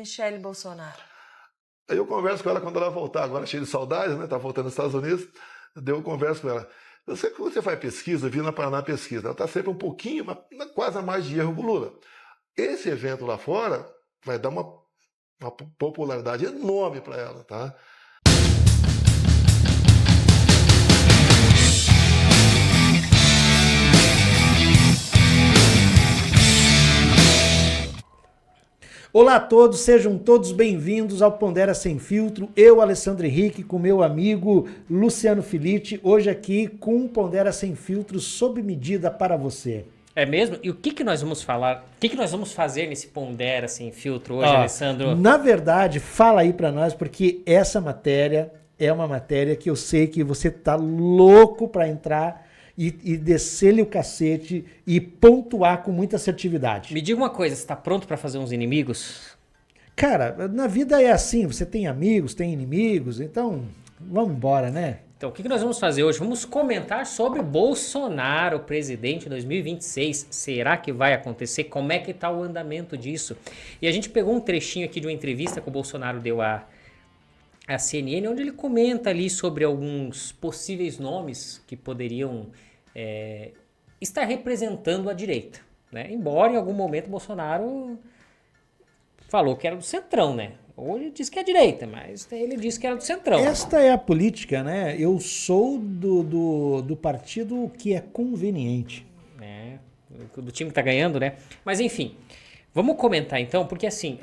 Michele Bolsonaro. Aí eu converso com ela quando ela voltar, agora cheia de saudades, né? Tá voltando nos Estados Unidos. Eu converso com ela. Eu sei que quando você faz pesquisa, eu vi na Paraná pesquisa, ela está sempre um pouquinho, quase a mais de erro com o Lula. Esse evento lá fora vai dar uma popularidade enorme para ela, tá? Olá a todos, sejam todos bem-vindos ao Pondera Sem Filtro. Eu, Alessandro Henrique, com meu amigo Luciano Filite, hoje aqui com um Pondera Sem Filtro sob medida para você. É mesmo? E o que nós vamos falar? O que nós vamos fazer nesse Pondera Sem Filtro hoje, Alessandro? Na verdade, fala aí para nós, porque essa matéria é uma matéria que eu sei que você tá louco para entrar e descer-lhe o cacete e pontuar com muita assertividade. Me diga uma coisa, você tá pronto para fazer uns inimigos? Cara, na vida é assim, você tem amigos, tem inimigos, então vamos embora, né? Então, o que nós vamos fazer hoje? Vamos comentar sobre Bolsonaro, presidente 2026. Será que vai acontecer? Como é que tá o andamento disso? E a gente pegou um trechinho aqui de uma entrevista que o Bolsonaro deu à CNN, onde ele comenta ali sobre alguns possíveis nomes que poderiam estar representando a direita, né? Embora em algum momento Bolsonaro falou que era do centrão, né? Ou ele disse que é direita, mas ele disse que era do centrão. Esta é a política, né? Eu sou do partido que é conveniente. Do time que tá ganhando, né? Mas enfim, vamos comentar então, porque assim,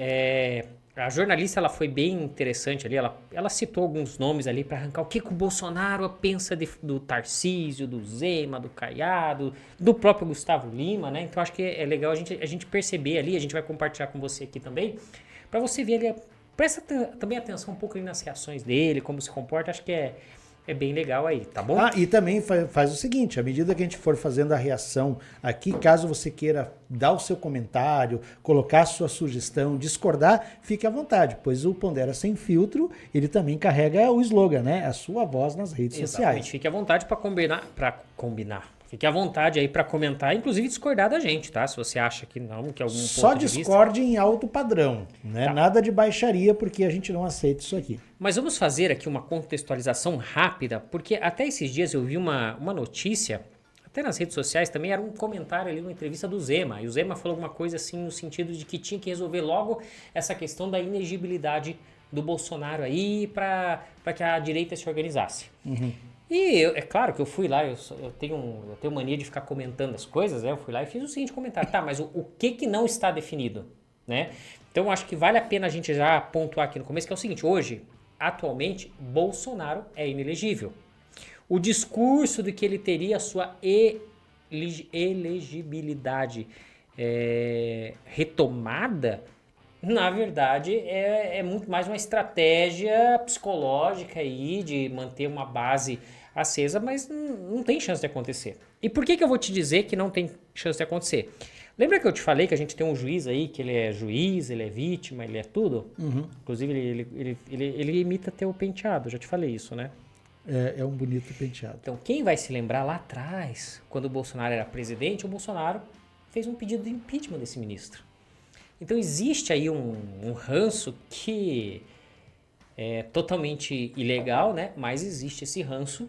a jornalista ela foi bem interessante ali, ela citou alguns nomes ali para arrancar o que o Bolsonaro pensa do Tarcísio, do Zema, do Caiado, do próprio Gustavo Lima, né? Então acho que é legal a gente perceber ali, a gente vai compartilhar com você aqui também, para você ver ali, presta também atenção um pouco ali nas reações dele, como se comporta, acho que é bem legal aí, tá bom? E também faz o seguinte, à medida que a gente for fazendo a reação aqui, caso você queira dar o seu comentário, colocar a sua sugestão, discordar, fique à vontade, pois o Pondera Sem Filtro, ele também carrega o slogan, né? A sua voz nas redes sociais. Fique à vontade para combinar. Fique à vontade aí para comentar, inclusive discordar da gente, tá? Se você acha que não, que algum Só ponto de discorde em alto padrão, né? Tá. Nada de baixaria, porque a gente não aceita isso aqui. Mas vamos fazer aqui uma contextualização rápida, porque até esses dias eu vi uma notícia, até nas redes sociais também, era um comentário ali, uma entrevista do Zema, e o Zema falou alguma coisa assim no sentido de que tinha que resolver logo essa questão da inegibilidade do Bolsonaro aí para que a direita se organizasse. Uhum. E é claro que eu fui lá, eu tenho mania de ficar comentando as coisas, né? Eu fui lá e fiz o seguinte comentário, tá, mas o que não está definido, né? Então acho que vale a pena a gente já pontuar aqui no começo, que é o seguinte, hoje, atualmente, Bolsonaro é inelegível. O discurso de que ele teria a sua elegibilidade retomada, na verdade, é muito mais uma estratégia psicológica aí de manter uma base acesa, mas não tem chance de acontecer. E por que eu vou te dizer que não tem chance de acontecer? Lembra que eu te falei que a gente tem um juiz aí, que ele é juiz, ele é vítima, ele é tudo? Uhum. Inclusive, ele imita teu penteado, já te falei isso, né? É um bonito penteado. Então, quem vai se lembrar lá atrás, quando o Bolsonaro era presidente, o Bolsonaro fez um pedido de impeachment desse ministro. Então existe aí um ranço que é totalmente ilegal, né? Mas existe esse ranço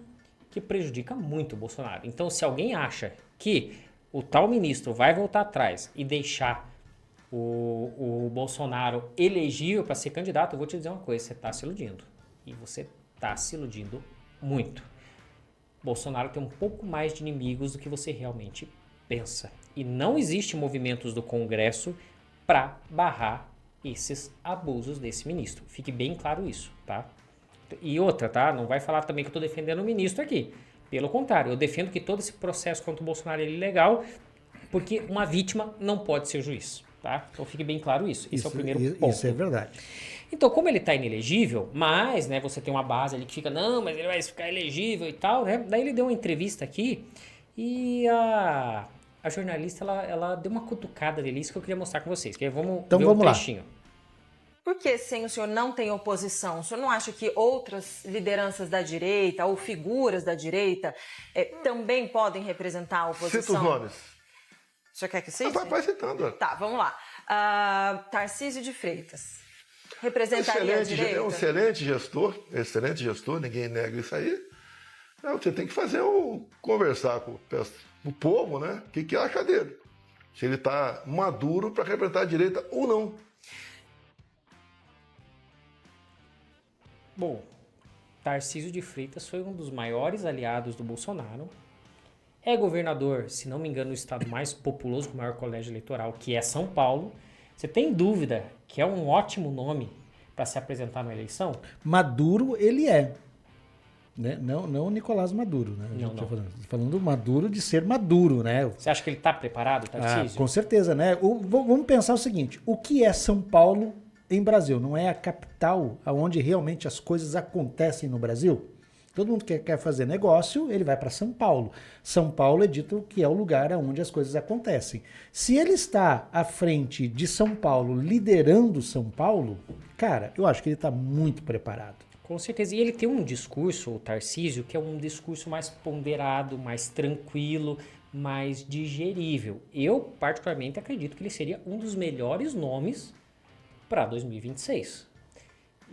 que prejudica muito o Bolsonaro. Então se alguém acha que o tal ministro vai voltar atrás e deixar o Bolsonaro elegível para ser candidato, eu vou te dizer uma coisa, você está se iludindo. E você está se iludindo muito. Bolsonaro tem um pouco mais de inimigos do que você realmente pensa. E não existe movimentos do Congresso para barrar esses abusos desse ministro. Fique bem claro isso, tá? E outra, tá? Não vai falar também que eu tô defendendo o ministro aqui. Pelo contrário, eu defendo que todo esse processo contra o Bolsonaro é ilegal, porque uma vítima não pode ser juiz, tá? Então fique bem claro isso. Esse é o primeiro ponto. Isso é verdade. Então, como ele tá inelegível, mas, né, você tem uma base ali que fica, não, mas ele vai ficar elegível e tal, né? Daí ele deu uma entrevista aqui e a jornalista, ela deu uma cutucada dele, isso que eu queria mostrar com vocês. Vamos ver um trechinho. Por que, sem o senhor não tem oposição? O senhor não acha que outras lideranças da direita ou figuras da direita também podem representar a oposição? Cita os nomes. O senhor quer que cite? Vai citando. Tá, vamos lá. Tarcísio de Freitas. representaria a direita? É um excelente gestor, ninguém nega isso aí. Você tem que conversar com o povo, né? O que acha dele. Se ele está maduro para representar a direita ou não. Bom, Tarcísio de Freitas foi um dos maiores aliados do Bolsonaro. É governador, se não me engano, do estado mais populoso, com o maior colégio eleitoral, que é São Paulo. Você tem dúvida que é um ótimo nome para se apresentar na eleição? Maduro ele é. Né? Não o Nicolás Maduro, né? Não. Falando Maduro de ser maduro, né? Você acha que ele está preparado, Tarcísio? Com certeza, né? Vamos pensar o seguinte, o que é São Paulo em Brasil? Não é a capital onde realmente as coisas acontecem no Brasil? Todo mundo que quer fazer negócio, ele vai para São Paulo. São Paulo é dito que é o lugar onde as coisas acontecem. Se ele está à frente de São Paulo, liderando São Paulo, cara, eu acho que ele está muito preparado. Com certeza. E ele tem um discurso, o Tarcísio, que é um discurso mais ponderado, mais tranquilo, mais digerível. Eu, particularmente, acredito que ele seria um dos melhores nomes para 2026.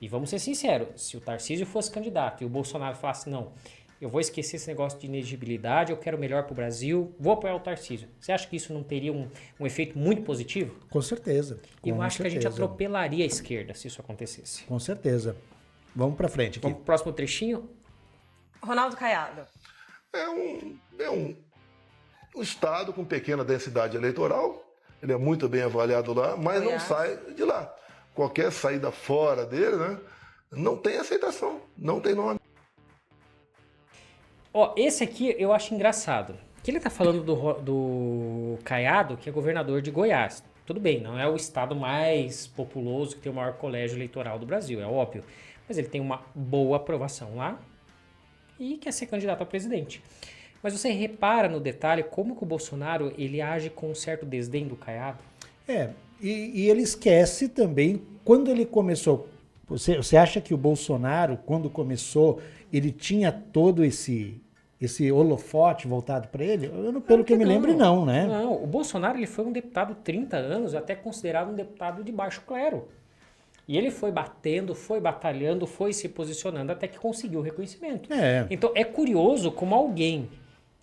E vamos ser sinceros, se o Tarcísio fosse candidato e o Bolsonaro falasse, não, eu vou esquecer esse negócio de inegibilidade, eu quero o melhor para o Brasil, vou apoiar o Tarcísio. Você acha que isso não teria um efeito muito positivo? Com certeza. Eu acho que a gente atropelaria a esquerda se isso acontecesse. Com certeza. Vamos para frente aqui. Vamos pro próximo trechinho? Ronaldo Caiado. É um estado com pequena densidade eleitoral, ele é muito bem avaliado lá, mas não sai de lá. Qualquer saída fora dele, né, não tem aceitação, não tem nome. Ó, esse aqui eu acho engraçado. Que ele tá falando do Caiado, que é governador de Goiás. Tudo bem, não é o estado mais populoso, que tem o maior colégio eleitoral do Brasil, é óbvio. Mas ele tem uma boa aprovação lá e quer ser candidato a presidente. Mas você repara no detalhe como que o Bolsonaro ele age com um certo desdém do Caiado? E ele esquece também, quando ele começou, você acha que o Bolsonaro, quando começou, ele tinha todo esse holofote voltado para ele? Pelo que eu me lembro, não, né? Não, o Bolsonaro ele foi um deputado 30 anos, até considerado um deputado de baixo clero. E ele foi batendo, foi batalhando, foi se posicionando até que conseguiu o reconhecimento. Então é curioso como alguém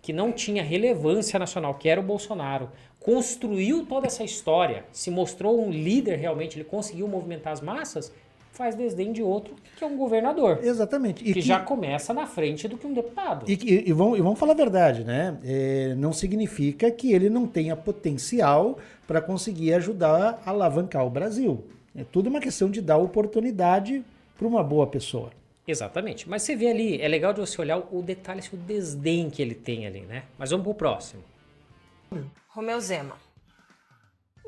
que não tinha relevância nacional, que era o Bolsonaro, construiu toda essa história, se mostrou um líder realmente, ele conseguiu movimentar as massas, faz desdém de outro que é um governador. Exatamente. Que já começa na frente do que um deputado. E vamos falar a verdade, né? Não significa que ele não tenha potencial para conseguir ajudar a alavancar o Brasil. É tudo uma questão de dar oportunidade para uma boa pessoa. Exatamente. Mas você vê ali, é legal de você olhar o detalhe, o desdém que ele tem ali, né? Mas vamos pro próximo. Romeu Zema.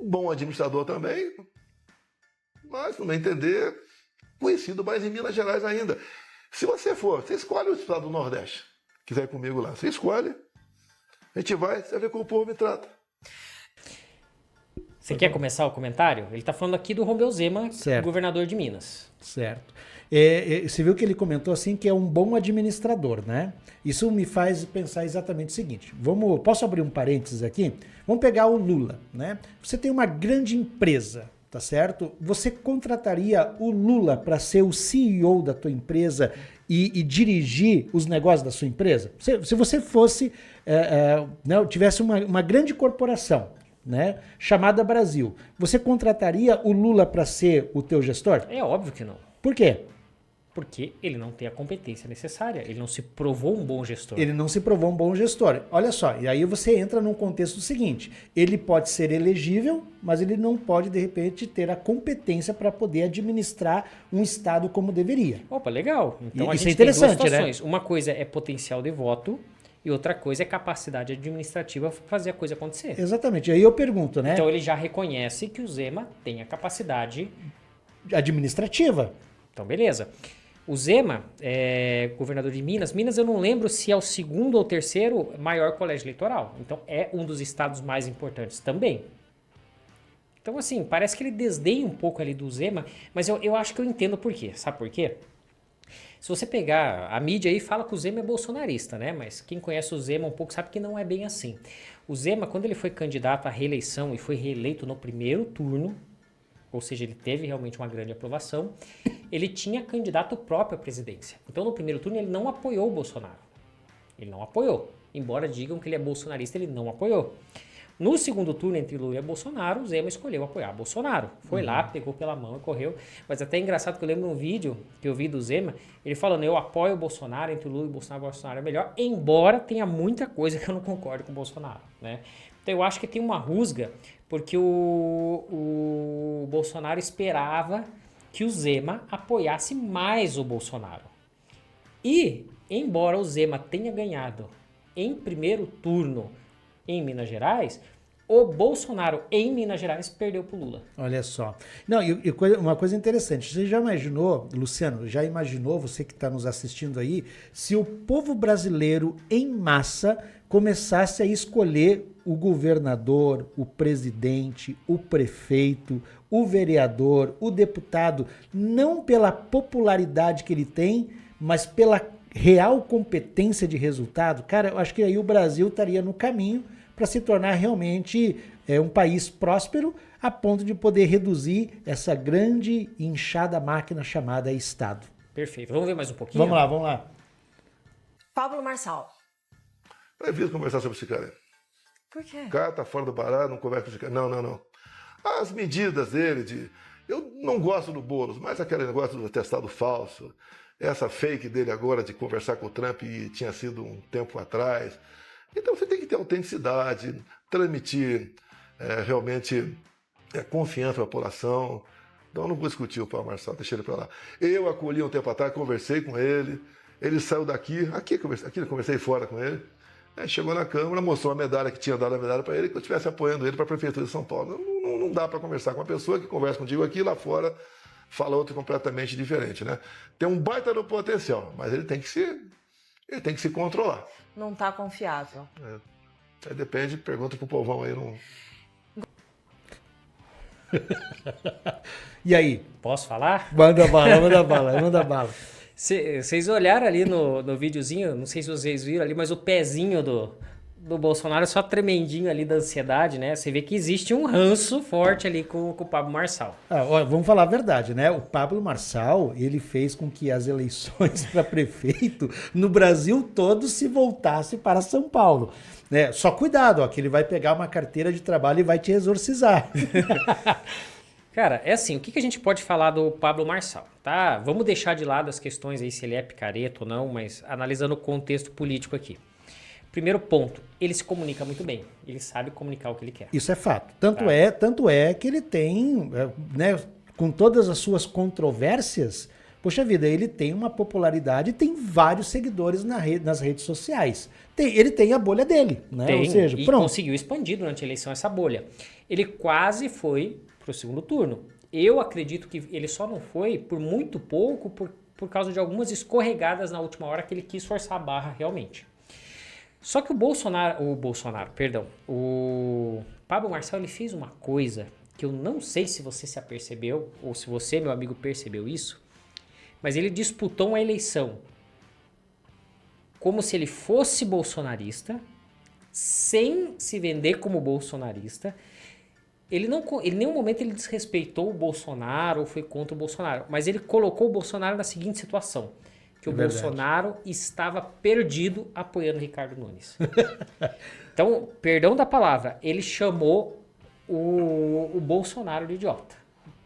Bom administrador também, mas, no meu entender, conhecido mais em Minas Gerais ainda. Se você escolhe o estado do Nordeste, quiser ir comigo lá, você escolhe, a gente vai, você vai ver como o povo me trata. Você quer começar o comentário? Ele está falando aqui do Romeu Zema, governador de Minas. Certo. Você viu que ele comentou assim que é um bom administrador, né? Isso me faz pensar exatamente o seguinte. Posso abrir um parênteses aqui? Vamos pegar o Lula, né? Você tem uma grande empresa, tá certo? Você contrataria o Lula para ser o CEO da tua empresa e dirigir os negócios da sua empresa? Se você fosse, tivesse uma grande corporação, né, chamada Brasil, você contrataria o Lula para ser o teu gestor? É óbvio que não. Por quê? Porque ele não tem a competência necessária, ele não se provou um bom gestor. Ele não se provou um bom gestor. Olha só, e aí você entra num contexto seguinte, ele pode ser elegível, mas ele não pode, de repente, ter a competência para poder administrar um estado como deveria. Opa, legal. Então a isso gente é interessante, tem duas situações. né? Uma coisa é potencial de voto e outra coisa é capacidade administrativa para fazer a coisa acontecer. Exatamente. Aí eu pergunto, né? Então ele já reconhece que o Zema tem a capacidade administrativa. Então, beleza. O Zema é governador de Minas. Minas eu não lembro se é o segundo ou terceiro maior colégio eleitoral. Então é um dos estados mais importantes também. Então assim, parece que ele desdenha um pouco ali do Zema, mas eu acho que eu entendo por quê. Sabe por quê? Se você pegar a mídia aí, fala que o Zema é bolsonarista, né? Mas quem conhece o Zema um pouco sabe que não é bem assim. O Zema, quando ele foi candidato à reeleição e foi reeleito no primeiro turno, ou seja, ele teve realmente uma grande aprovação, ele tinha candidato próprio à presidência. Então, no primeiro turno, ele não apoiou o Bolsonaro. Ele não apoiou. Embora digam que ele é bolsonarista, ele não apoiou. No segundo turno, entre Lula e Bolsonaro, o Zema escolheu apoiar Bolsonaro. Foi lá, pegou pela mão e correu. Mas até é engraçado que eu lembro um vídeo que eu vi do Zema, ele falando, eu apoio o Bolsonaro, entre Lula e Bolsonaro é melhor, embora tenha muita coisa que eu não concordo com o Bolsonaro, né? Então eu acho que tem uma rusga, porque o Bolsonaro esperava que o Zema apoiasse mais o Bolsonaro. E, embora o Zema tenha ganhado em primeiro turno em Minas Gerais, o Bolsonaro em Minas Gerais perdeu pro Lula. Olha só. Não, uma coisa interessante, você já imaginou, Luciano, já imaginou, você que está nos assistindo aí, se o povo brasileiro em massa começasse a escolher o governador, o presidente, o prefeito, o vereador, o deputado, não pela popularidade que ele tem, mas pela real competência de resultado? Cara, eu acho que aí o Brasil estaria no caminho para se tornar realmente um país próspero, a ponto de poder reduzir essa grande e inchada máquina chamada Estado. Perfeito. Vamos ver mais um pouquinho? Vamos lá. Pablo Marçal. Prefiro conversar sobre esse cara. Por quê? O cara tá fora do baralho, não conversa com esse cara. Não. As medidas dele eu não gosto do Boulos, mas aquele negócio do atestado falso, essa fake dele agora de conversar com o Trump e tinha sido um tempo atrás. Então você tem que ter autenticidade, transmitir realmente confiança na população. Então eu não vou discutir o Pablo Marçal, deixa ele para lá. Eu acolhi um tempo atrás, conversei com ele, ele saiu daqui eu conversei fora com ele. Chegou na Câmara, mostrou a medalha que tinha dado a medalha para ele, que eu estivesse apoiando ele para a Prefeitura de São Paulo. Não dá para conversar com uma pessoa que conversa contigo aqui, lá fora fala outro completamente diferente, né? Tem um baita do potencial, mas ele tem que se controlar. Não está confiável. Aí depende, pergunta pro povão aí. Não... E aí? Posso falar? Manda bala. Vocês olharam ali no videozinho, não sei se vocês viram ali, mas o pezinho do Bolsonaro só tremendinho ali da ansiedade, né? Você vê que existe um ranço forte ali com o Pablo Marçal. Vamos falar a verdade, né? O Pablo Marçal, ele fez com que as eleições para prefeito no Brasil todo se voltasse para São Paulo. Né? Só cuidado, que ele vai pegar uma carteira de trabalho e vai te exorcizar. Cara, é assim, o que a gente pode falar do Pablo Marçal, tá? Vamos deixar de lado as questões aí se ele é picareta ou não, mas analisando o contexto político aqui. Primeiro ponto, ele se comunica muito bem, ele sabe comunicar o que ele quer. Isso é fato. Tanto é que ele tem, né, com todas as suas controvérsias, poxa vida, ele tem uma popularidade, tem vários seguidores nas redes sociais. Ele tem a bolha dele, né? Ou seja, e pronto. Conseguiu expandir durante a eleição essa bolha. Ele quase foi para o segundo turno. Eu acredito que ele só não foi por muito pouco, por causa de algumas escorregadas na última hora que ele quis forçar a barra realmente. Só que o Pablo Marçal, ele fez uma coisa que eu não sei se você se apercebeu, ou se você, meu amigo, percebeu isso, mas ele disputou uma eleição como se ele fosse bolsonarista, sem se vender como bolsonarista. Ele em nenhum momento ele desrespeitou o Bolsonaro ou foi contra o Bolsonaro, mas ele colocou o Bolsonaro na seguinte situação, que o Bolsonaro estava perdido apoiando Ricardo Nunes. Então, perdão da palavra, ele chamou o Bolsonaro de idiota.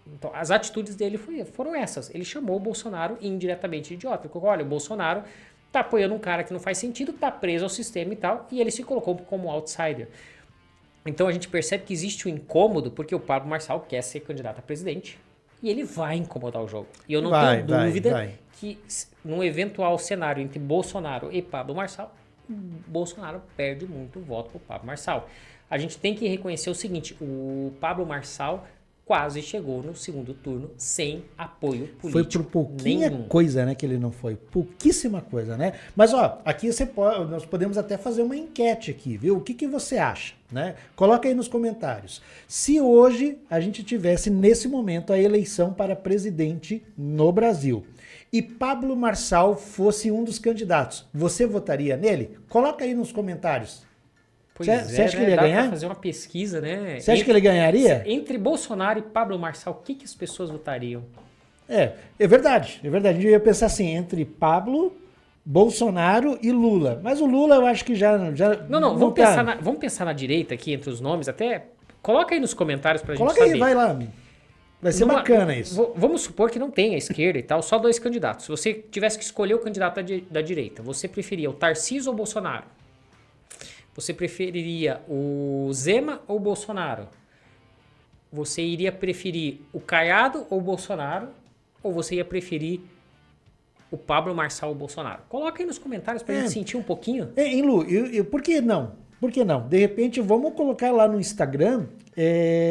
Então, as atitudes dele foram essas. Ele chamou o Bolsonaro indiretamente de idiota. Ele falou, olha, o Bolsonaro tá apoiando um cara que não faz sentido, tá preso ao sistema e tal, e ele se colocou como outsider. Então a gente percebe que existe um incômodo, porque o Pablo Marçal quer ser candidato a presidente, e ele vai incomodar o jogo. E eu não tenho dúvida que num eventual cenário entre Bolsonaro e Pablo Marçal, Bolsonaro perde muito voto pro Pablo Marçal. A gente tem que reconhecer o seguinte, o Pablo Marçal quase chegou no segundo turno sem apoio político. Foi por pouquinha coisa, né, que ele não foi. Pouquíssima coisa, né? Mas, aqui nós podemos até fazer uma enquete aqui, viu? O que você acha, né? Coloca aí nos comentários. Se hoje a gente tivesse, nesse momento, a eleição para presidente no Brasil e Pablo Marçal fosse um dos candidatos, você votaria nele? Coloca aí nos comentários. Você acha que ele ia dá ganhar? pra fazer uma pesquisa, né? Você acha que ele ganharia? Entre Bolsonaro e Pablo Marçal, o que as pessoas votariam? É verdade. A gente ia pensar assim, entre Pablo, Bolsonaro e Lula. Mas o Lula eu acho que já Não, vamos pensar na direita aqui, entre os nomes, até... Coloca aí nos comentários pra gente saber. Coloca aí, vai lá. Vai ser bacana isso. Vamos supor que não tenha esquerda e tal, só 2 candidatos. Se você tivesse que escolher o candidato da direita, você preferia o Tarcísio ou o Bolsonaro? Você preferiria o Zema ou o Bolsonaro? Você iria preferir o Caiado ou o Bolsonaro? Ou você ia preferir o Pablo Marçal ou o Bolsonaro? Coloca aí nos comentários pra gente sentir um pouquinho. Hein, Lu, por que não? Por que não? De repente, vamos colocar lá no Instagram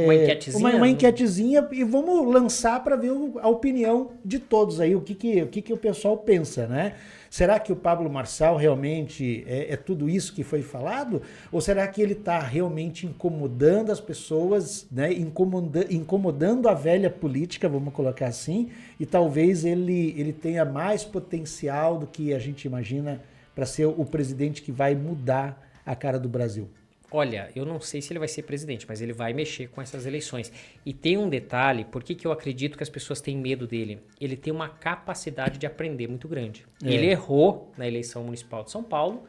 uma enquetezinha, uma enquetezinha e vamos lançar para ver a opinião de todos aí, o que o pessoal pensa, né? Será que o Pablo Marçal realmente é tudo isso que foi falado? Ou será que ele está realmente incomodando as pessoas, né? Incomodando a velha política, vamos colocar assim, e talvez ele tenha mais potencial do que a gente imagina para ser o presidente que vai mudar a cara do Brasil? Olha, eu não sei se ele vai ser presidente, mas ele vai mexer com essas eleições. E tem um detalhe, por que eu acredito que as pessoas têm medo dele? Ele tem uma capacidade de aprender muito grande. Ele errou na eleição municipal de São Paulo,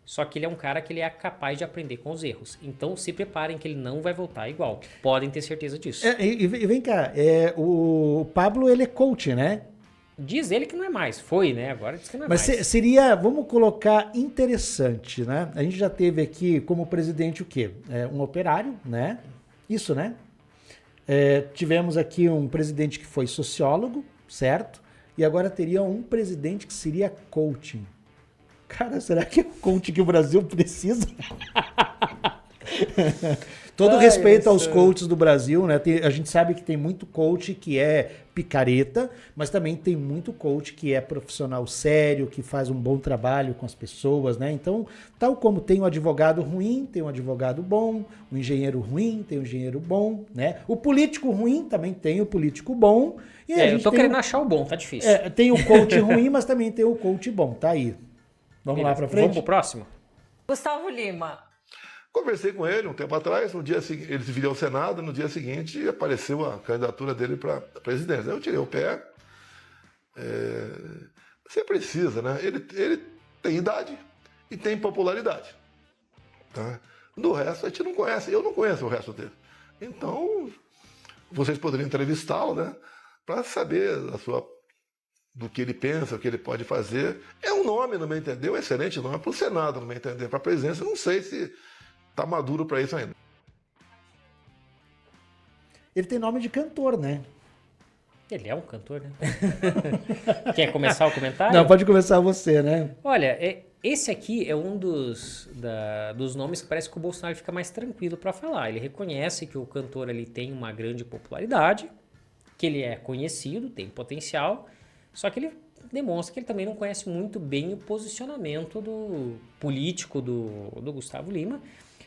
só que ele é um cara que ele é capaz de aprender com os erros. Então se preparem que ele não vai voltar igual. Podem ter certeza disso. E vem cá, o Pablo ele é coach, né? Diz ele que não é mais. Foi, né? Agora diz que não é mais. Mas seria, vamos colocar, interessante, né? A gente já teve aqui como presidente o quê? Um operário, né? Isso, né? Tivemos aqui um presidente que foi sociólogo, certo? E agora teria um presidente que seria coaching. Cara, será que é o coaching que o Brasil precisa? Todo respeito aos coaches do Brasil, né? A gente sabe que tem muito coach que é picareta, mas também tem muito coach que é profissional sério, que faz um bom trabalho com as pessoas, né? Então, tal como tem um advogado ruim, tem um advogado bom, um engenheiro ruim, tem um engenheiro bom, né? O político ruim também tem o político bom. E a gente eu tô querendo achar o bom, tá difícil. Tem o coach ruim, mas também tem o coach bom, tá aí. Vamos lá pra frente? Vamos pro próximo? Gustavo Lima. Conversei com ele um tempo atrás, no dia seguinte, ele viria ao Senado, no dia seguinte apareceu a candidatura dele para a presidência. Eu tirei o pé. Você precisa, né? Ele tem idade e tem popularidade. Tá? Do resto, a gente não conhece. Eu não conheço o resto dele. Então, vocês poderiam entrevistá-lo, né? Para saber do que ele pensa, o que ele pode fazer. É um nome, no meu entender, um excelente nome para o Senado, no meu entender. Para a presidência, eu não sei se tá maduro para isso ainda. Ele tem nome de cantor, né? Ele é um cantor, né? Quer começar o comentário? Não, pode começar você, né? Olha, esse aqui é um dos nomes que parece que o Bolsonaro fica mais tranquilo para falar. Ele reconhece que o cantor ali tem uma grande popularidade, que ele é conhecido, tem potencial, só que ele demonstra que ele também não conhece muito bem o posicionamento do político do Gustavo Lima.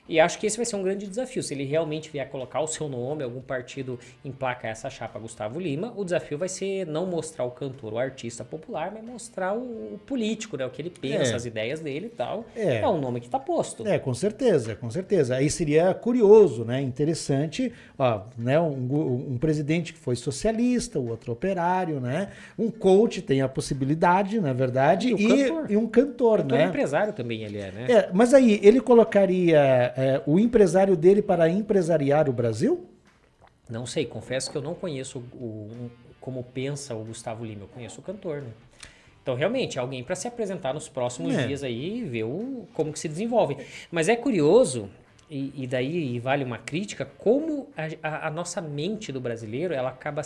E acho que esse vai ser um grande desafio. Se ele realmente vier colocar o seu nome, algum partido emplaca essa chapa Gustavo Lima, o desafio vai ser não mostrar o cantor, o artista popular, mas mostrar o político, né? O que ele pensa, as ideias dele e tal. É um nome que está posto. Com certeza, com certeza. Aí seria curioso, né? Interessante, né? Um presidente que foi socialista, o outro operário, né? Um coach tem a possibilidade, na verdade, e um cantor, né? Empresário também ele é, né? Mas aí, ele colocaria o empresário dele para empresariar o Brasil? Não sei, confesso que eu não conheço como pensa o Gustavo Lima, eu conheço o cantor, né? Então, realmente, é alguém para se apresentar nos próximos dias aí e ver como que se desenvolve. Mas é curioso, e daí vale uma crítica, como a nossa mente do brasileiro, ela acaba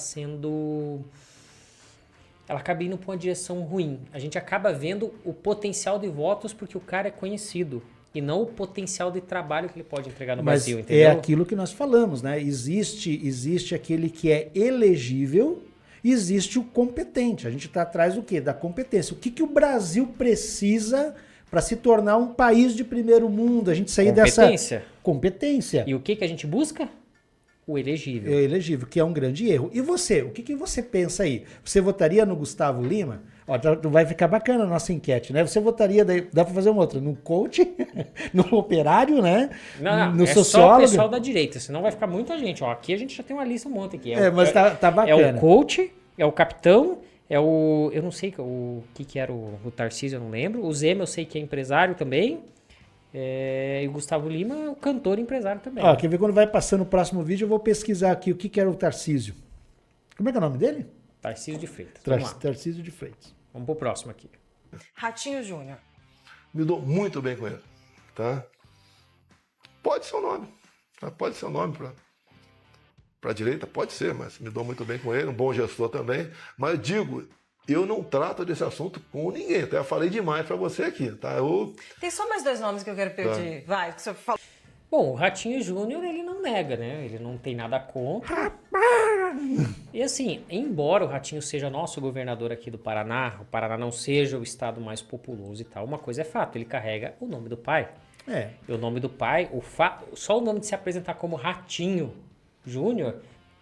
indo para uma direção ruim. A gente acaba vendo o potencial de votos porque o cara é conhecido. E não o potencial de trabalho que ele pode entregar no Brasil, entendeu? É aquilo que nós falamos, né? Existe aquele que é elegível e existe o competente. A gente está atrás do quê? Da competência. O que o Brasil precisa para se tornar um país de primeiro mundo? A gente sair dessa... Competência. E o que a gente busca? O elegível. É elegível, que é um grande erro. E você? O que você pensa aí? Você votaria no Gustavo Lima? Ó, vai ficar bacana a nossa enquete, né? Você votaria, dá para fazer uma outra, no coach, no operário, né? Não, no é sociólogo. só o pessoal da direita, senão vai ficar muita gente. Ó, aqui a gente já tem uma lista um monte aqui. Mas tá bacana. É o coach, é o capitão, é o... Eu não sei o que era o Tarcísio, eu não lembro. O Zema eu sei que é empresário também. E o Gustavo Lima é o cantor e empresário também. Ó, quer ver quando vai passando o próximo vídeo, eu vou pesquisar aqui o que era o Tarcísio. Como é que é o nome dele? Tarcísio de Freitas. Vamos lá. Tarcísio de Freitas. Vamos pro próximo aqui. Ratinho Júnior. Me dou muito bem com ele, tá? Pode ser o nome, tá? Pode ser o nome para a direita, pode ser, mas me dou muito bem com ele, um bom gestor também. Mas eu digo, eu não trato desse assunto com ninguém, até eu falei demais para você aqui, tá? Tem só mais 2 nomes que eu quero pedir. Tá. Vai, que você falou. Bom, o Ratinho Júnior, ele não nega, né? Ele não tem nada contra. E assim, embora o Ratinho seja nosso governador aqui do Paraná, o Paraná não seja o estado mais populoso e tal, uma coisa é fato, ele carrega o nome do pai. E o nome do pai, só o nome de se apresentar como Ratinho Júnior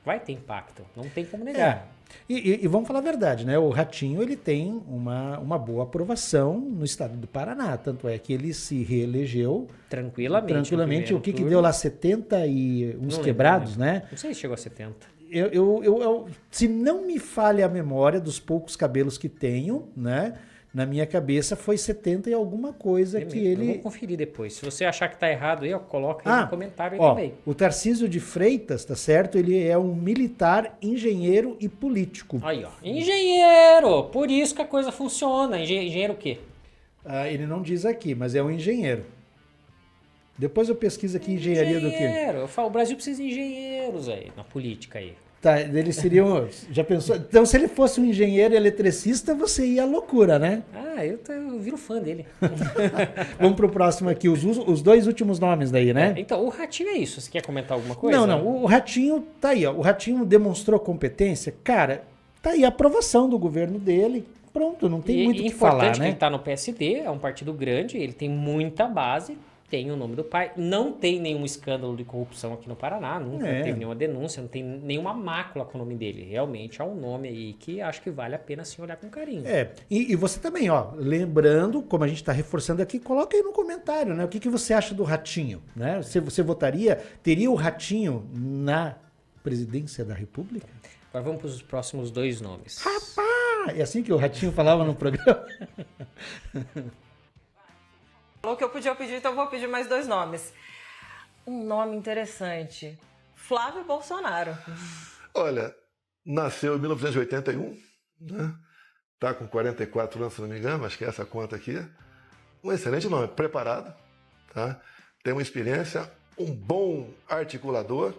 vai ter impacto, não tem como negar. E vamos falar a verdade, né? O Ratinho, ele tem uma boa aprovação no estado do Paraná, tanto é que ele se reelegeu tranquilamente. O que deu lá 70 e uns não quebrados, lembro. Né? Não sei se chegou a 70. Eu, se não me falha a memória dos poucos cabelos que tenho, né? Na minha cabeça foi 70 e alguma coisa que ele... Eu vou conferir depois. Se você achar que tá errado aí, coloca aí no comentário aí também. O Tarcísio de Freitas, tá certo? Ele é um militar, engenheiro e político. Aí, ó. Engenheiro! Por isso que a coisa funciona. Engenheiro o quê? Ele não diz aqui, mas é um engenheiro. Depois eu pesquiso aqui engenharia do quê? Eu falo, o Brasil precisa de engenheiros aí, na política aí. Tá, eles seriam... Já pensou? Então, se ele fosse um engenheiro eletricista, você ia à loucura, né? Eu viro fã dele. Vamos pro próximo aqui, os 2 últimos nomes daí, né? Então, o Ratinho é isso. Você quer comentar alguma coisa? Não. O Ratinho tá aí, ó. O Ratinho demonstrou competência. Cara, tá aí a aprovação do governo dele. Pronto, não tem muito o que falar, né? É importante que ele tá no PSD, é um partido grande, ele tem muita base, tem o nome do pai, não tem nenhum escândalo de corrupção aqui no Paraná, nunca teve nenhuma denúncia, não tem nenhuma mácula com o nome dele. Realmente é um nome aí que acho que vale a pena sim olhar com carinho. E você também, ó, lembrando, como a gente está reforçando aqui, coloca aí no comentário, né? O que você acha do Ratinho, né? Você votaria, teria o Ratinho na presidência da República? Agora vamos para os próximos 2 nomes. Rapaz! É assim que o Ratinho falava no programa? Falou que eu podia pedir, então eu vou pedir mais 2 nomes. Um nome interessante. Flávio Bolsonaro. Olha, nasceu em 1981, né? Tá com 44 anos, se não me engano, acho que é essa conta aqui. Um excelente nome, preparado, tá? Tem uma experiência, um bom articulador,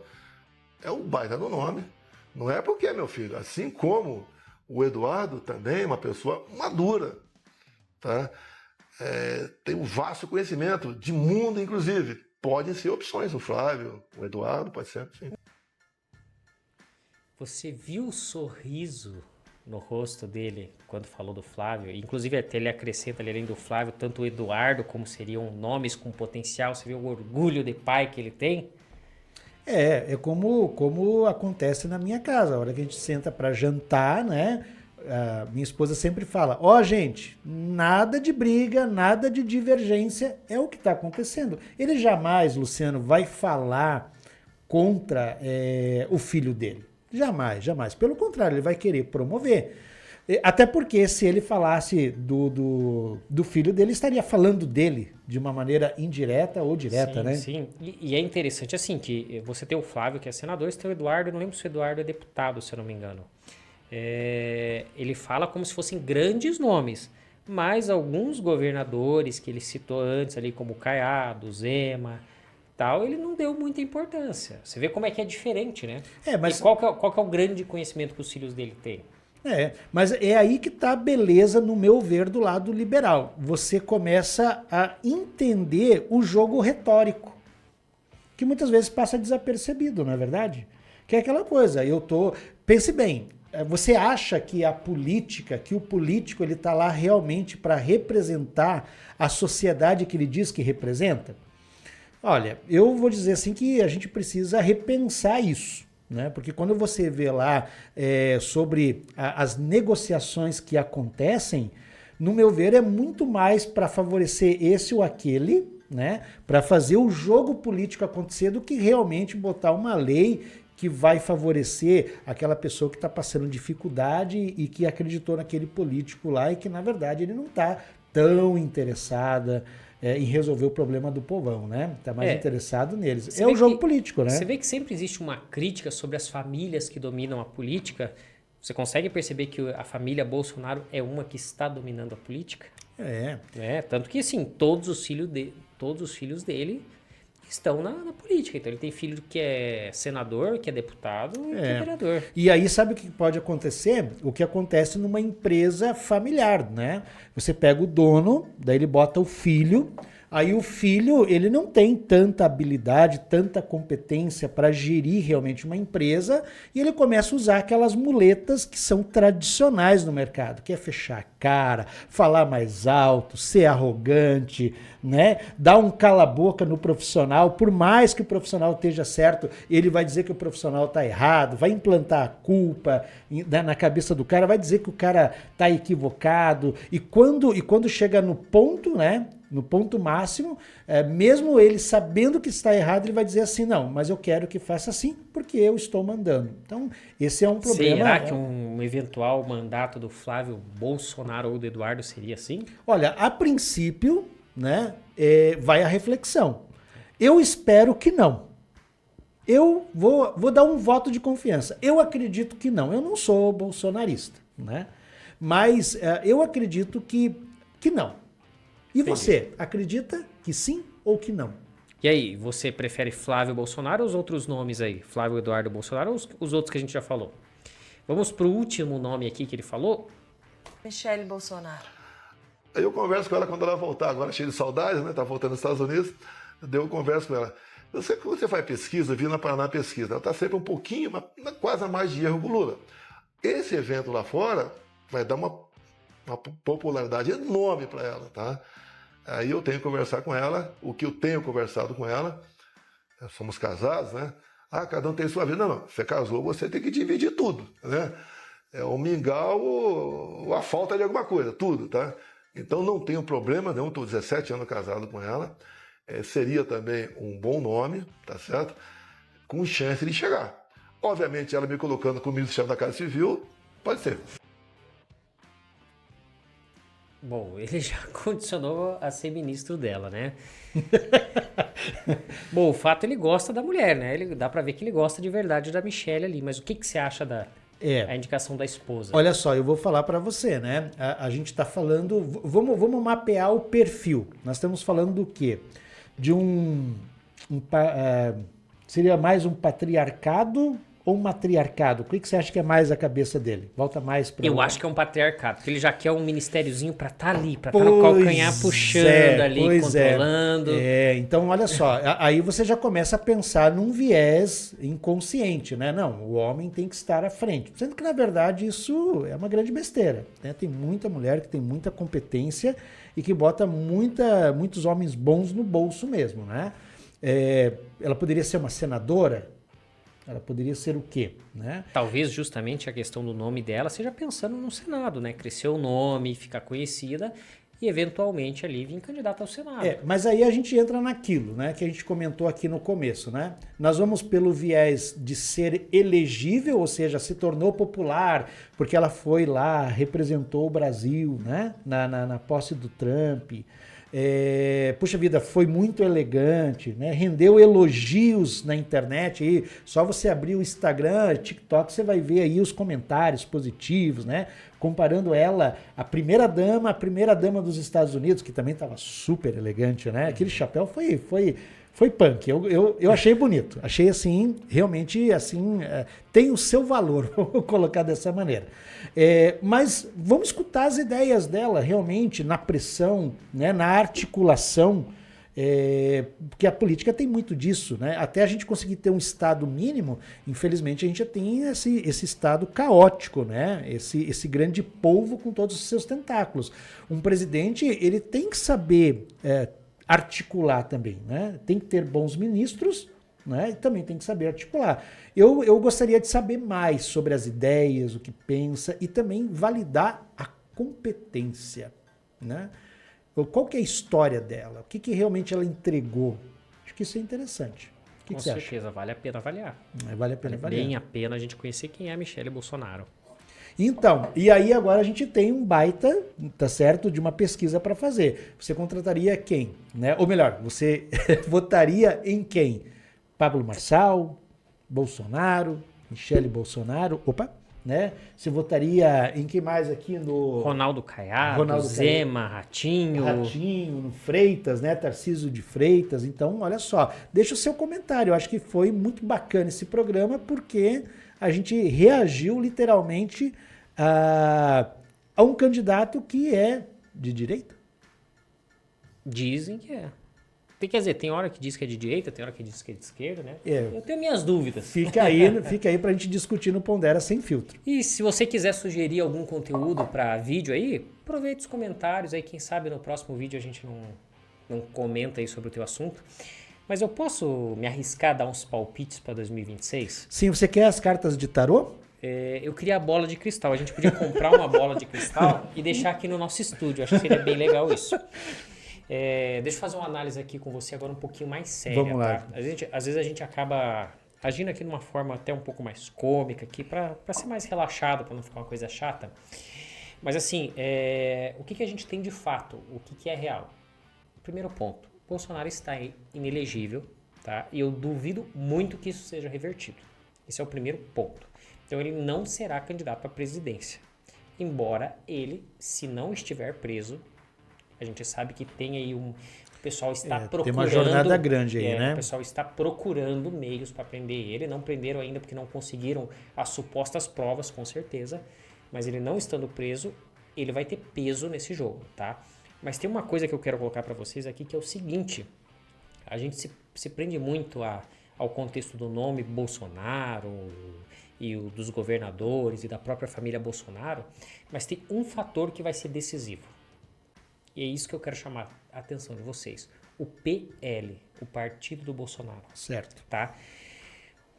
é um baita no nome. Não é porque, meu filho, assim como o Eduardo também é uma pessoa madura, tá? Tem um vasto conhecimento de mundo, inclusive. Podem ser opções, o Flávio, o Eduardo, pode ser, sim. Você viu o sorriso no rosto dele quando falou do Flávio? Inclusive, até ele acrescenta ali, além do Flávio, tanto o Eduardo como seriam nomes com potencial. Você viu o orgulho de pai que ele tem? É como acontece na minha casa. A hora que a gente senta para jantar, né? Minha esposa sempre fala, gente, nada de briga, nada de divergência, é o que está acontecendo. Ele jamais, Luciano, vai falar contra o filho dele. Jamais. Pelo contrário, ele vai querer promover. Até porque se ele falasse do filho dele, estaria falando dele de uma maneira indireta ou direta, né? Sim, e é interessante assim, que você tem o Flávio, que é senador, você tem o Eduardo, não lembro se o Eduardo é deputado, se eu não me engano. Ele fala como se fossem grandes nomes, mas alguns governadores que ele citou antes ali, como o Caiado, Zema, tal, ele não deu muita importância. Você vê como é que é diferente, né? Mas... E qual que é o grande conhecimento que os filhos dele têm? Mas é aí que tá a beleza, no meu ver, do lado liberal. Você começa a entender o jogo retórico, que muitas vezes passa desapercebido, não é verdade? Que é aquela coisa, pense bem, você acha que a política, que o político, ele tá lá realmente para representar a sociedade que ele diz que representa? Olha, eu vou dizer assim que a gente precisa repensar isso, né? Porque quando você vê lá sobre as negociações que acontecem, no meu ver, é muito mais para favorecer esse ou aquele, né? Para fazer o jogo político acontecer do que realmente botar uma lei que vai favorecer aquela pessoa que está passando dificuldade e que acreditou naquele político lá e que, na verdade, ele não está tão interessada em resolver o problema do povão, né? Está mais interessado neles. É o jogo político, né? Você vê que sempre existe uma crítica sobre as famílias que dominam a política. Você consegue perceber que a família Bolsonaro é uma que está dominando a política? Tanto que, assim, todos os filhos dele estão na política. Então, ele tem filho que é senador, que é deputado e que é vereador. E aí, sabe o que pode acontecer? O que acontece numa empresa familiar, né? Você pega o dono, daí ele bota o filho. Aí o filho, ele não tem tanta habilidade, tanta competência para gerir realmente uma empresa e ele começa a usar aquelas muletas que são tradicionais no mercado, que é fechar a cara, falar mais alto, ser arrogante, né? Dar um cala-boca no profissional, por mais que o profissional esteja certo, ele vai dizer que o profissional está errado, vai implantar a culpa na cabeça do cara, vai dizer que o cara está equivocado e quando chega no ponto, né? No ponto máximo, mesmo ele sabendo que está errado, ele vai dizer assim, não, mas eu quero que faça assim, porque eu estou mandando. Então, esse é um problema. Será que um eventual mandato do Flávio Bolsonaro ou do Eduardo seria assim? Olha, a princípio, né, vai a reflexão. Eu espero que não. Eu vou dar um voto de confiança. Eu acredito que não. Eu não sou bolsonarista, né? Mas eu acredito que não. E você, acredita que sim ou que não? E aí, você prefere Flávio Bolsonaro ou os outros nomes aí? Flávio Eduardo Bolsonaro ou os outros que a gente já falou? Vamos pro último nome aqui que ele falou? Michele Bolsonaro. Aí eu converso com ela quando ela voltar, agora cheia de saudades, né? Tá voltando nos Estados Unidos. Eu converso com ela. Eu sei que quando você faz pesquisa, eu vi na Paraná pesquisa, ela tá sempre um pouquinho, quase a mais de erro com o Lula. Esse evento lá fora vai dar uma popularidade enorme para ela, tá? Aí eu tenho que conversar com ela, o que eu tenho conversado com ela, somos casados, né? Cada um tem sua vida. Não, você casou, você tem que dividir tudo, né? O mingau ou a falta de alguma coisa, tudo, tá? Então não tenho problema nenhum, estou 17 anos casado com ela, seria também um bom nome, tá certo? Com chance de chegar. Obviamente ela me colocando como ministro-chefe da Casa Civil, pode ser. Bom, ele já condicionou a ser ministro dela, né? Bom, o fato ele gosta da mulher, né? Dá pra ver que ele gosta de verdade da Michele ali. Mas o que você acha da indicação da esposa? Olha só, eu vou falar pra você, né? A gente tá falando... Vamos mapear o perfil. Nós estamos falando do quê? De seria mais um patriarcado ou um matriarcado? O que você acha que é mais a cabeça dele? Volta mais para... Eu acho que é um patriarcado, porque ele já quer um ministériozinho para estar ali, para estar no calcanhar puxando ali, controlando. Então olha só, aí você já começa a pensar num viés inconsciente, né? Não, o homem tem que estar à frente. Sendo que na verdade isso é uma grande besteira, né? Tem muita mulher que tem muita competência e que bota muitos homens bons no bolso mesmo, né? Ela poderia ser uma senadora? Ela poderia ser o quê? Né? Talvez justamente a questão do nome dela seja pensando no Senado, né? Crescer o nome, ficar conhecida e eventualmente ali vir candidata ao Senado. Mas aí a gente entra naquilo, né? Que a gente comentou aqui no começo, né? Nós vamos pelo viés de ser elegível, ou seja, se tornou popular porque ela foi lá, representou o Brasil, né? Na posse do Trump. Puxa vida, foi muito elegante, né? Rendeu elogios na internet. Aí, só você abrir o Instagram, TikTok, você vai ver aí os comentários positivos, né? Comparando ela, a primeira dama dos Estados Unidos, que também estava super elegante, né? Aquele chapéu foi punk. Eu achei bonito. Achei assim, realmente assim, tem o seu valor, vou colocar dessa maneira. Mas vamos escutar as ideias dela realmente na pressão, né, na articulação, porque a política tem muito disso, né? Até a gente conseguir ter um Estado mínimo, infelizmente a gente já tem esse Estado caótico, né? Esse grande polvo com todos os seus tentáculos. Um presidente, ele tem que saber articular também, né? Tem que ter bons ministros, né? E também tem que saber articular. Eu gostaria de saber mais sobre as ideias, o que pensa e também validar a competência, né? Qual que é a história dela? O que realmente ela entregou? Acho que isso é interessante. O que Com você acha? certeza, vale a pena avaliar. Vale a pena avaliar. Bem a pena a gente conhecer quem é a Michelle Bolsonaro. Então, e aí agora a gente tem um baita, tá certo, de uma pesquisa para fazer. Você contrataria quem? Né? Ou melhor, você votaria em quem? Pablo Marçal, Bolsonaro, Michelle Bolsonaro, né? Você votaria em quem mais aqui no... Ronaldo Caiado, Zema, Ratinho, no Freitas, né? Tarcísio de Freitas. Então, olha só, deixa o seu comentário. Eu acho que foi muito bacana esse programa porque a gente reagiu literalmente a um candidato que é de direita. Dizem que é. Quer dizer, tem hora que diz que é de direita, tem hora que diz que é de esquerda, né? É. Eu tenho minhas dúvidas. Fica aí pra gente discutir no Pondera Sem Filtro. E se você quiser sugerir algum conteúdo para vídeo aí, aproveite os comentários aí, quem sabe no próximo vídeo a gente não comenta aí sobre o teu assunto. Mas eu posso me arriscar a dar uns palpites para 2026? Sim, você quer as cartas de tarô? Eu queria a bola de cristal. A gente podia comprar uma bola de cristal e deixar aqui no nosso estúdio. Acho que seria bem legal isso. Deixa eu fazer uma análise aqui com você agora um pouquinho mais séria. Vamos lá. Tá? Às vezes a gente acaba agindo aqui de uma forma até um pouco mais cômica aqui para ser mais relaxado, para não ficar uma coisa chata. Mas assim, o que a gente tem de fato? O que é real? Primeiro ponto, Bolsonaro está inelegível, tá? E eu duvido muito que isso seja revertido. Esse é o primeiro ponto. Então ele não será candidato à presidência. Embora ele, se não estiver preso, a gente sabe que tem aí o pessoal está procurando... Tem uma jornada grande aí, né? O pessoal está procurando meios para prender ele. Não prenderam ainda porque não conseguiram as supostas provas, com certeza. Mas ele não estando preso, ele vai ter peso nesse jogo, tá? Mas tem uma coisa que eu quero colocar para vocês aqui, que é o seguinte. A gente se prende muito ao contexto do nome Bolsonaro e dos governadores e da própria família Bolsonaro. Mas tem um fator que vai ser decisivo. E é isso que eu quero chamar a atenção de vocês. O PL, o partido do Bolsonaro. Certo. Tá?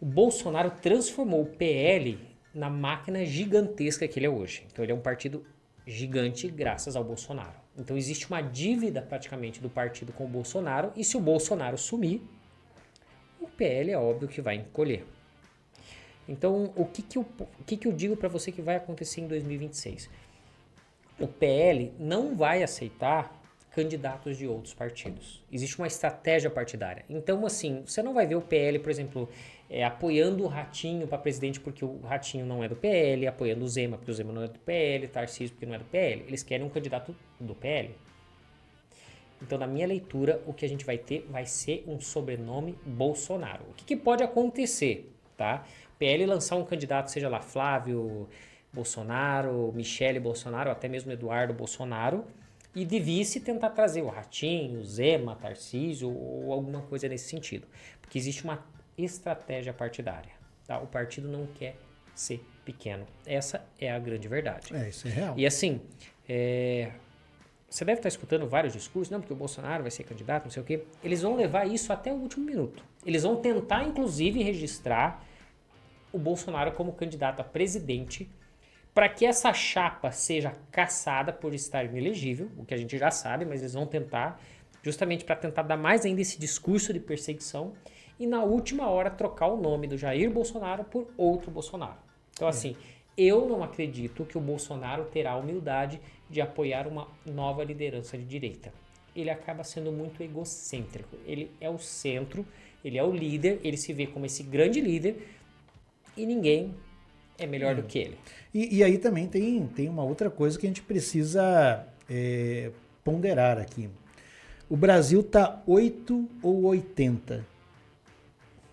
O Bolsonaro transformou o PL na máquina gigantesca que ele é hoje. Então ele é um partido gigante graças ao Bolsonaro. Então existe uma dívida praticamente do partido com o Bolsonaro e se o Bolsonaro sumir, o PL é óbvio que vai encolher. Então o que eu digo para você que vai acontecer em 2026? O PL não vai aceitar candidatos de outros partidos. Existe uma estratégia partidária. Então, assim, você não vai ver o PL, por exemplo, apoiando o Ratinho para presidente porque o Ratinho não é do PL, apoiando o Zema porque o Zema não é do PL, Tarcísio porque não é do PL. Eles querem um candidato do PL. Então, na minha leitura, o que a gente vai ter vai ser um sobrenome Bolsonaro. O que pode acontecer, tá? O PL lançar um candidato, seja lá Flávio Bolsonaro, Michelle Bolsonaro, até mesmo Eduardo Bolsonaro, e de vice tentar trazer o Ratinho, o Zema, Tarcísio ou alguma coisa nesse sentido. Porque existe uma estratégia partidária. Tá? O partido não quer ser pequeno. Essa é a grande verdade. Isso é real. E assim, você deve estar escutando vários discursos, não, porque o Bolsonaro vai ser candidato, não sei o quê. Eles vão levar isso até o último minuto. Eles vão tentar, inclusive, registrar o Bolsonaro como candidato a presidente para que essa chapa seja caçada por estar inelegível, o que a gente já sabe, mas eles vão tentar, justamente para tentar dar mais ainda esse discurso de perseguição e na última hora trocar o nome do Jair Bolsonaro por outro Bolsonaro. Então assim, eu não acredito que o Bolsonaro terá a humildade de apoiar uma nova liderança de direita. Ele acaba sendo muito egocêntrico, ele é o centro, ele é o líder, ele se vê como esse grande líder e ninguém é melhor do que ele. E aí também tem uma outra coisa que a gente precisa ponderar aqui. O Brasil está 8 ou 80.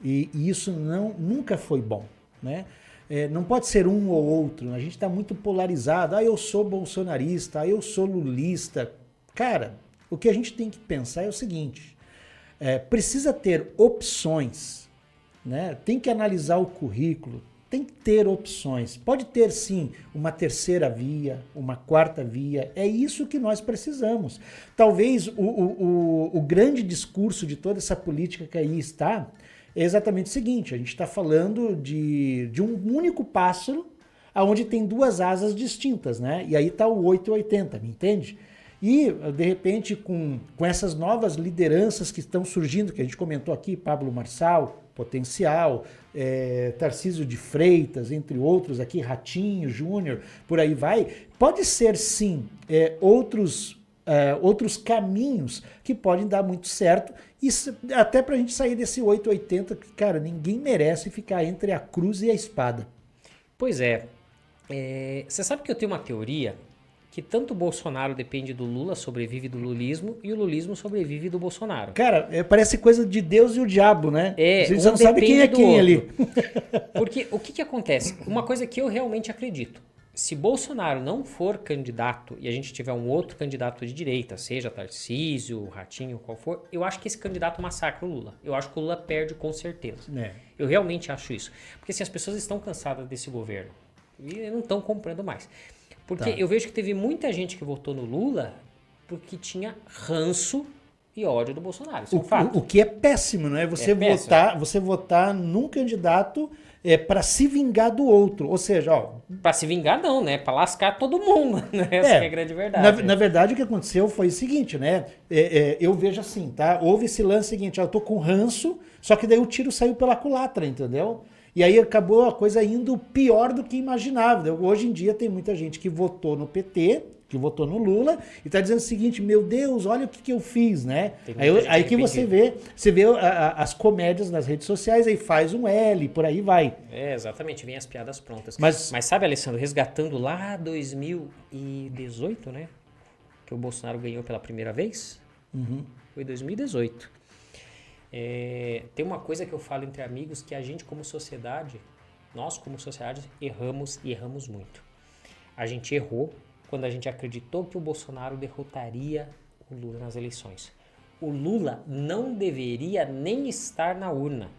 E isso nunca foi bom, né? Não pode ser um ou outro. A gente está muito polarizado. Eu sou bolsonarista, eu sou lulista. Cara, o que a gente tem que pensar é o seguinte. Precisa ter opções, né? Tem que analisar o currículo. Tem que ter opções. Pode ter, sim, uma terceira via, uma quarta via. É isso que nós precisamos. Talvez o grande discurso de toda essa política que aí está é exatamente o seguinte, a gente está falando de um único pássaro onde tem duas asas distintas, né? E aí está o 880, me entende? E, de repente, com essas novas lideranças que estão surgindo, que a gente comentou aqui, Pablo Marçal, Potencial, Tarcísio de Freitas, entre outros aqui, Ratinho, Júnior, por aí vai, pode ser sim outros caminhos que podem dar muito certo, e até para a gente sair desse 880, que, cara, ninguém merece ficar entre a cruz e a espada. Pois é. Você sabe que eu tenho uma teoria que tanto o Bolsonaro depende do Lula, sobrevive do lulismo, e o lulismo sobrevive do Bolsonaro. Cara, parece coisa de Deus e o diabo, né? Você não sabe quem é quem outro. ali. Porque o que acontece? Uma coisa que eu realmente acredito. Se Bolsonaro não for candidato e a gente tiver um outro candidato de direita, seja Tarcísio, Ratinho, qual for, eu acho que esse candidato massacra o Lula. Eu acho que o Lula perde com certeza. Eu realmente acho isso. Porque assim, as pessoas estão cansadas desse governo e não estão comprando mais. Porque eu vejo que teve muita gente que votou no Lula porque tinha ranço e ódio do Bolsonaro. Isso é um fato. O que é péssimo, né? Você votar num candidato para se vingar do outro. Ou seja, para se vingar não, né? Para lascar todo mundo, né? Essa é a grande verdade. Na verdade, o que aconteceu foi o seguinte, né? Eu vejo assim, tá? Houve esse lance seguinte, eu tô com ranço, só que daí o tiro saiu pela culatra, entendeu? E aí acabou a coisa indo pior do que imaginava. Hoje em dia tem muita gente que votou no PT, que votou no Lula, e está dizendo o seguinte, meu Deus, olha o que eu fiz, né? Aí que você vê as comédias nas redes sociais, aí faz um L, por aí vai. Exatamente, vem as piadas prontas. Mas sabe, Alessandro, resgatando lá 2018, né? Que o Bolsonaro ganhou pela primeira vez? Foi 2018. Tem uma coisa que eu falo entre amigos, que a gente como sociedade, nós como sociedade, erramos e erramos muito. A gente errou quando a gente acreditou que o Bolsonaro derrotaria o Lula nas eleições. O Lula não deveria nem estar na urna.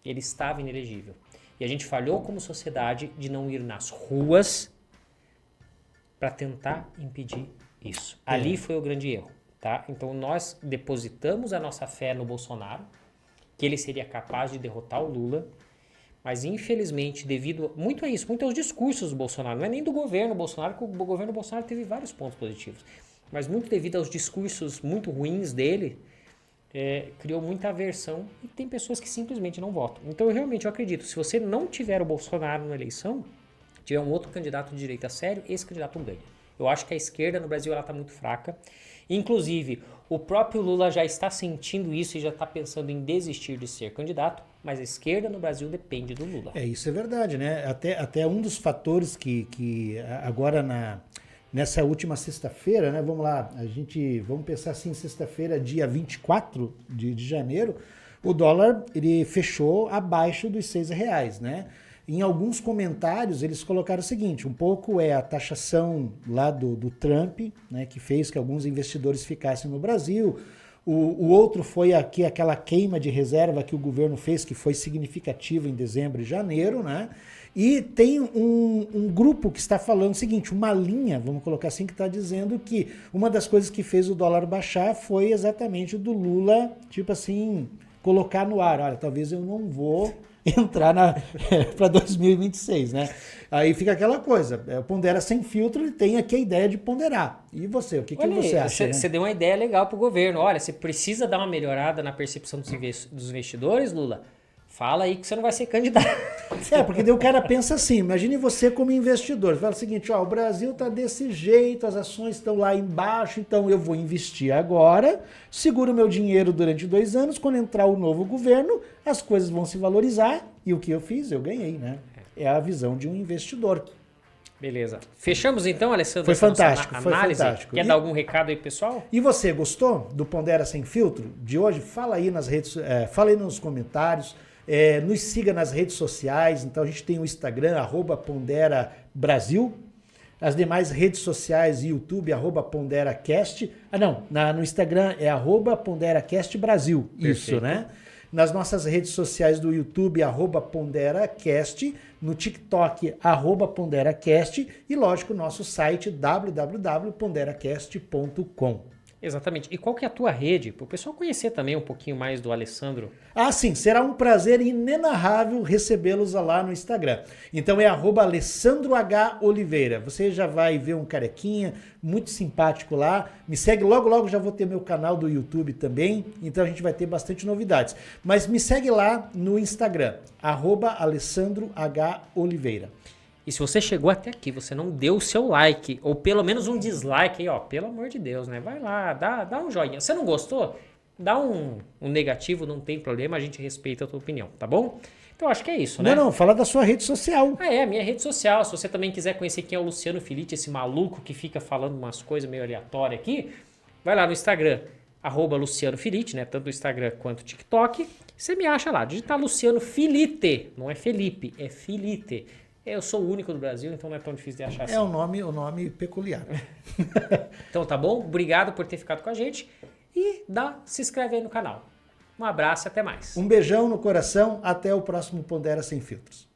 Ele estava inelegível. E a gente falhou como sociedade de não ir nas ruas para tentar impedir isso. Ali foi o grande erro. Tá? Então nós depositamos a nossa fé no Bolsonaro, que ele seria capaz de derrotar o Lula, mas infelizmente devido muito a isso, muito aos discursos do Bolsonaro, não é nem do governo Bolsonaro, que o governo Bolsonaro teve vários pontos positivos, mas muito devido aos discursos muito ruins dele, criou muita aversão e tem pessoas que simplesmente não votam. Então eu acredito, se você não tiver o Bolsonaro na eleição, tiver um outro candidato de direita sério, esse candidato ganha. Eu acho que a esquerda no Brasil está muito fraca. Inclusive, o próprio Lula já está sentindo isso e já está pensando em desistir de ser candidato, mas a esquerda no Brasil depende do Lula. Isso é verdade, né? Até um dos fatores que agora nessa última sexta-feira, né? Vamos lá, vamos pensar assim, sexta-feira, dia 24 de janeiro, o dólar ele fechou abaixo dos R$6, né? Em alguns comentários, eles colocaram o seguinte, um pouco a taxação lá do Trump, né, que fez que alguns investidores ficassem no Brasil. O outro foi aquela queima de reserva que o governo fez, que foi significativa em dezembro e janeiro, né? E tem um grupo que está falando o seguinte, uma linha, vamos colocar assim, que está dizendo que uma das coisas que fez o dólar baixar foi exatamente do Lula, tipo assim, colocar no ar, olha, talvez eu não vou entrar para 2026, né? Aí fica aquela coisa, pondera sem filtro, ele tem aqui a ideia de ponderar. E você, o que você acha? Você deu uma ideia legal para o governo. Olha, você precisa dar uma melhorada na percepção dos investidores, Lula? Fala aí que você não vai ser candidato. Porque daí o cara pensa assim, imagine você como investidor, fala o seguinte, o Brasil tá desse jeito, as ações estão lá embaixo, então eu vou investir agora, seguro meu dinheiro durante 2 anos, quando entrar o novo governo, as coisas vão se valorizar, e o que eu fiz? Eu ganhei, né? É a visão de um investidor. Beleza. Fechamos então, Alessandro? Foi fantástico, foi fantástico. Quer dar algum recado aí, pessoal? E você, gostou do Pondera Sem Filtro de hoje? Fala aí fala aí nos comentários. Nos siga nas redes sociais, então a gente tem o Instagram, @PonderaBrasil, as demais redes sociais, YouTube, @PonderaCast, no Instagram é @PonderaCastBrasil, isso, né? Nas nossas redes sociais do YouTube, @PonderaCast, no TikTok, @PonderaCast e, lógico, nosso site www.ponderacast.com. Exatamente. E qual que é a tua rede? Para o pessoal conhecer também um pouquinho mais do Alessandro. Ah, sim, será um prazer inenarrável recebê-los lá no Instagram. Então é @AlessandroHOliveira. Você já vai ver um carequinha muito simpático lá. Me segue logo, logo já vou ter meu canal do YouTube também. Então a gente vai ter bastante novidades. Mas me segue lá no Instagram, @AlessandroHOliveira. E se você chegou até aqui, você não deu o seu like, ou pelo menos um dislike aí, ó, pelo amor de Deus, né? Vai lá, dá um joinha. Você não gostou? Dá um negativo, não tem problema, a gente respeita a tua opinião, tá bom? Então acho que é isso, né? Não, fala da sua rede social. Ah, é, minha rede social. Se você também quiser conhecer quem é o Luciano Filite, esse maluco que fica falando umas coisas meio aleatórias aqui, vai lá no Instagram, @Luciano Filite, né? Tanto o Instagram quanto o TikTok. Você me acha lá, digitar Luciano Filite, não é Felipe, é Filite. Eu sou o único do Brasil, então não é tão difícil de achar assim. É o nome peculiar. Então tá bom? Obrigado por ter ficado com a gente e se inscreve aí no canal. Um abraço e até mais. Um beijão no coração, até o próximo Pondera Sem Filtros.